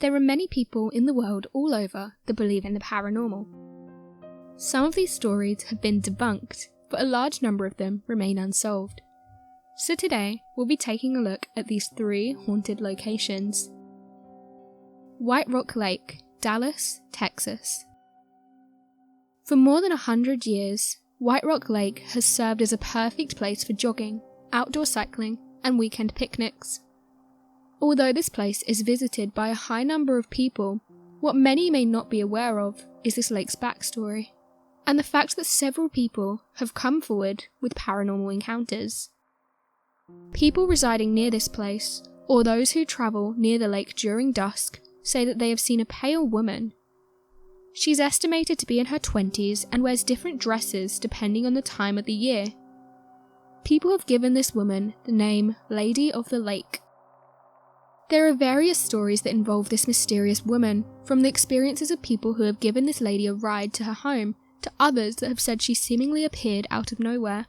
There are many people in the world all over that believe in the paranormal. Some of these stories have been debunked, but a large number of them remain unsolved. So today, we'll be taking a look at these 3 haunted locations. White Rock Lake, Dallas, Texas. For more than 100 years, White Rock Lake has served as a perfect place for jogging, outdoor cycling, and weekend picnics. Although this place is visited by a high number of people, what many may not be aware of is this lake's backstory, and the fact that several people have come forward with paranormal encounters. People residing near this place, or those who travel near the lake during dusk, say that they have seen a pale woman. She's estimated to be in her 20s and wears different dresses depending on the time of the year. People have given this woman the name Lady of the Lake. There are various stories that involve this mysterious woman, from the experiences of people who have given this lady a ride to her home, to others that have said she seemingly appeared out of nowhere.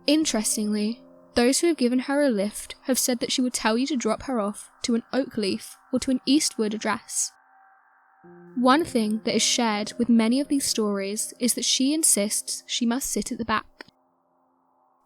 Interestingly, those who have given her a lift have said that she would tell you to drop her off to an Oakleaf or to an Eastwood address. One thing that is shared with many of these stories is that she insists she must sit at the back.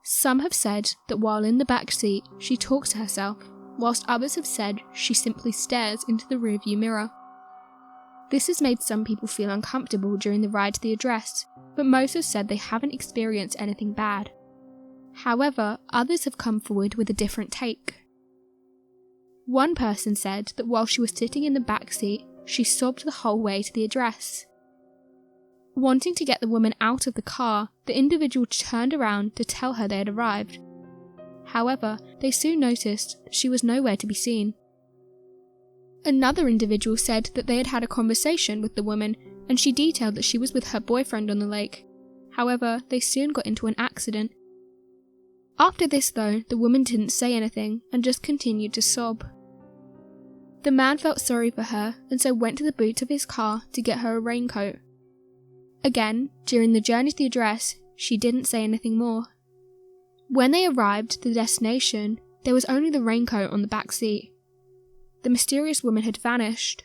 Some have said that while in the back seat she talks to herself, whilst others have said she simply stares into the rearview mirror. This has made some people feel uncomfortable during the ride to the address, but most have said they haven't experienced anything bad. However, others have come forward with a different take. One person said that while she was sitting in the back seat, she sobbed the whole way to the address. Wanting to get the woman out of the car, the individual turned around to tell her they had arrived. However, they soon noticed she was nowhere to be seen. Another individual said that they had had a conversation with the woman, and she detailed that she was with her boyfriend on the lake. However, they soon got into an accident. After this though, the woman didn't say anything and just continued to sob. The man felt sorry for her and so went to the boot of his car to get her a raincoat. Again, during the journey to the address, she didn't say anything more. When they arrived at the destination, there was only the raincoat on the back seat. The mysterious woman had vanished.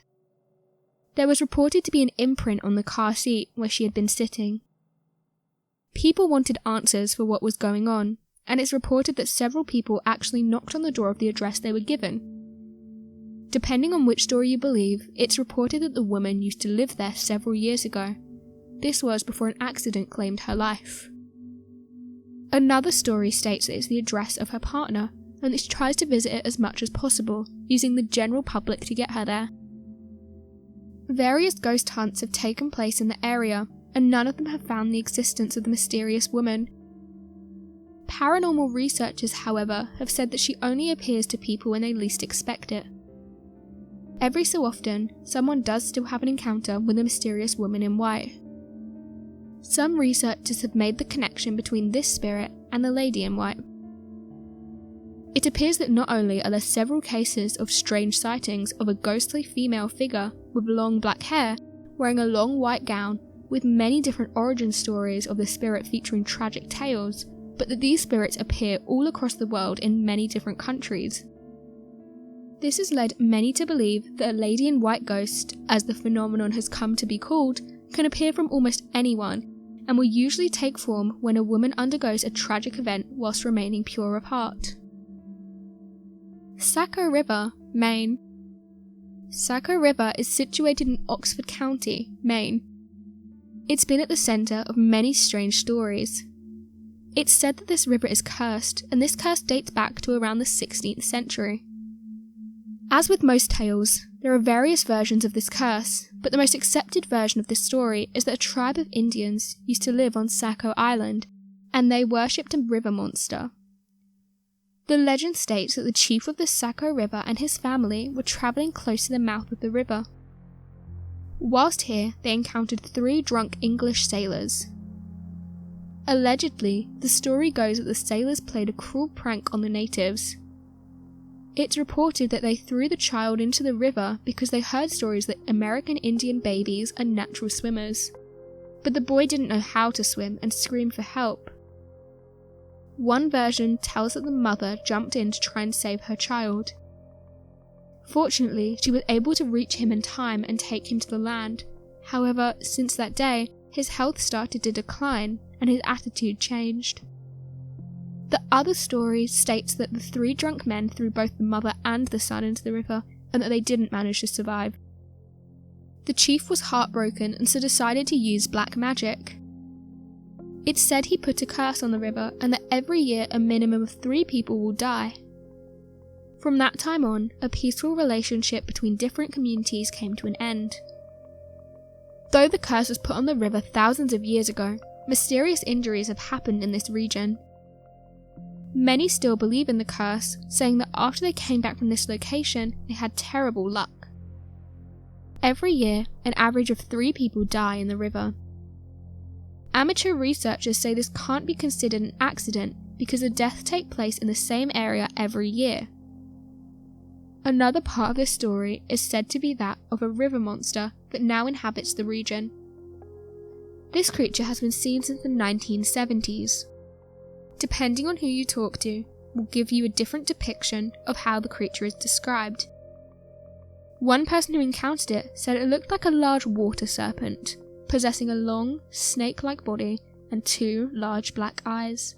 There was reported to be an imprint on the car seat where she had been sitting. People wanted answers for what was going on, and it's reported that several people actually knocked on the door of the address they were given. Depending on which story you believe, it's reported that the woman used to live there several years ago. This was before an accident claimed her life. Another story states that it's the address of her partner, and that she tries to visit it as much as possible, using the general public to get her there. Various ghost hunts have taken place in the area, and none of them have found the existence of the mysterious woman. Paranormal researchers, however, have said that she only appears to people when they least expect it. Every so often, someone does still have an encounter with a mysterious woman in white. Some researchers have made the connection between this spirit and the lady in white. It appears that not only are there several cases of strange sightings of a ghostly female figure with long black hair wearing a long white gown, with many different origin stories of the spirit featuring tragic tales, but that these spirits appear all across the world in many different countries. This has led many to believe that a lady in white ghost, as the phenomenon has come to be called, can appear from almost anyone, and will usually take form when a woman undergoes a tragic event whilst remaining pure of heart. Saco River, Maine. Saco River is situated in Oxford County, Maine. It's been at the centre of many strange stories. It's said that this river is cursed, and this curse dates back to around the 16th century. As with most tales, there are various versions of this curse, but the most accepted version of this story is that a tribe of Indians used to live on Saco Island, and they worshipped a river monster. The legend states that the chief of the Saco River and his family were travelling close to the mouth of the river. Whilst here, they encountered 3 drunk English sailors. Allegedly, the story goes that the sailors played a cruel prank on the natives. It's reported that they threw the child into the river because they heard stories that American Indian babies are natural swimmers. But the boy didn't know how to swim and screamed for help. One version tells that the mother jumped in to try and save her child. Fortunately, she was able to reach him in time and take him to the land. However, since that day, his health started to decline and his attitude changed. The other story states that the 3 drunk men threw both the mother and the son into the river and that they didn't manage to survive. The chief was heartbroken and so decided to use black magic. It's said he put a curse on the river and that every year a minimum of 3 people will die. From that time on, a peaceful relationship between different communities came to an end. Though the curse was put on the river thousands of years ago, mysterious injuries have happened in this region. Many still believe in the curse, saying that after they came back from this location, they had terrible luck. Every year, an average of 3 people die in the river. Amateur researchers say this can't be considered an accident because the deaths take place in the same area every year. Another part of this story is said to be that of a river monster that now inhabits the region. This creature has been seen since the 1970s. Depending on who you talk to, will give you a different depiction of how the creature is described. One person who encountered it said it looked like a large water serpent, possessing a long, snake-like body and 2 large black eyes.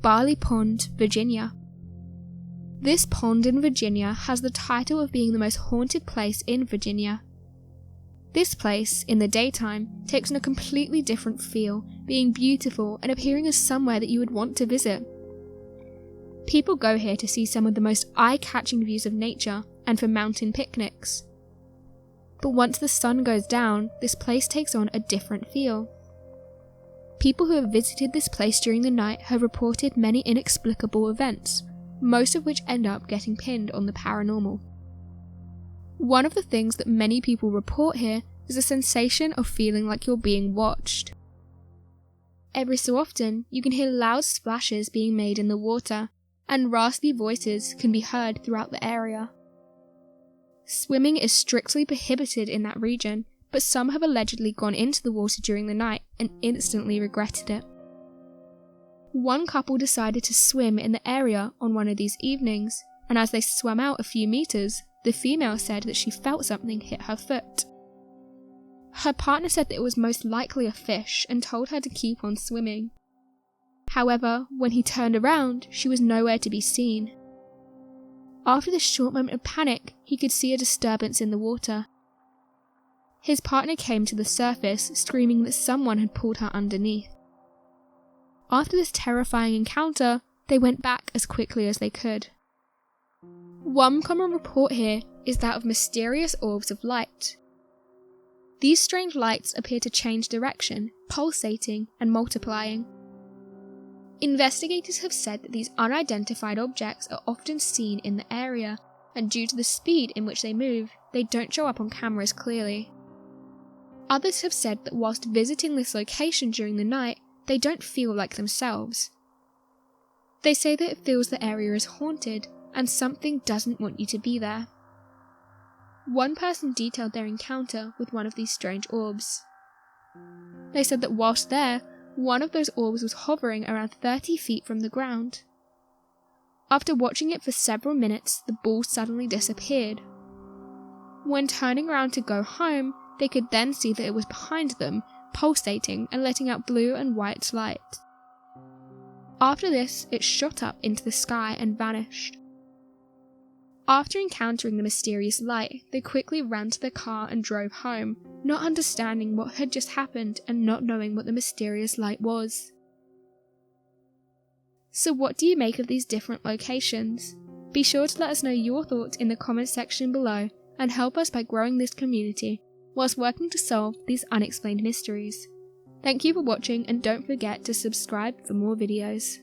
Barley Pond, Virginia. This pond in Virginia has the title of being the most haunted place in Virginia. This place, in the daytime, takes on a completely different feel, being beautiful and appearing as somewhere that you would want to visit. People go here to see some of the most eye-catching views of nature and for mountain picnics. But once the sun goes down, this place takes on a different feel. People who have visited this place during the night have reported many inexplicable events, most of which end up getting pinned on the paranormal. One of the things that many people report here is a sensation of feeling like you're being watched. Every so often, you can hear loud splashes being made in the water, and raspy voices can be heard throughout the area. Swimming is strictly prohibited in that region, but some have allegedly gone into the water during the night and instantly regretted it. One couple decided to swim in the area on one of these evenings, and as they swam out a few meters, the female said that she felt something hit her foot. Her partner said that it was most likely a fish and told her to keep on swimming. However, when he turned around, she was nowhere to be seen. After this short moment of panic, he could see a disturbance in the water. His partner came to the surface, screaming that someone had pulled her underneath. After this terrifying encounter, they went back as quickly as they could. One common report here is that of mysterious orbs of light. These strange lights appear to change direction, pulsating and multiplying. Investigators have said that these unidentified objects are often seen in the area, and due to the speed in which they move, they don't show up on cameras clearly. Others have said that whilst visiting this location during the night, they don't feel like themselves. They say that it feels the area is haunted, and something doesn't want you to be there. One person detailed their encounter with one of these strange orbs. They said that whilst there, one of those orbs was hovering around 30 feet from the ground. After watching it for several minutes, the ball suddenly disappeared. When turning around to go home, they could then see that it was behind them, pulsating and letting out blue and white light. After this, it shot up into the sky and vanished. After encountering the mysterious light, they quickly ran to their car and drove home, not understanding what had just happened and not knowing what the mysterious light was. So what do you make of these different locations? Be sure to let us know your thoughts in the comments section below and help us by growing this community whilst working to solve these unexplained mysteries. Thank you for watching and don't forget to subscribe for more videos.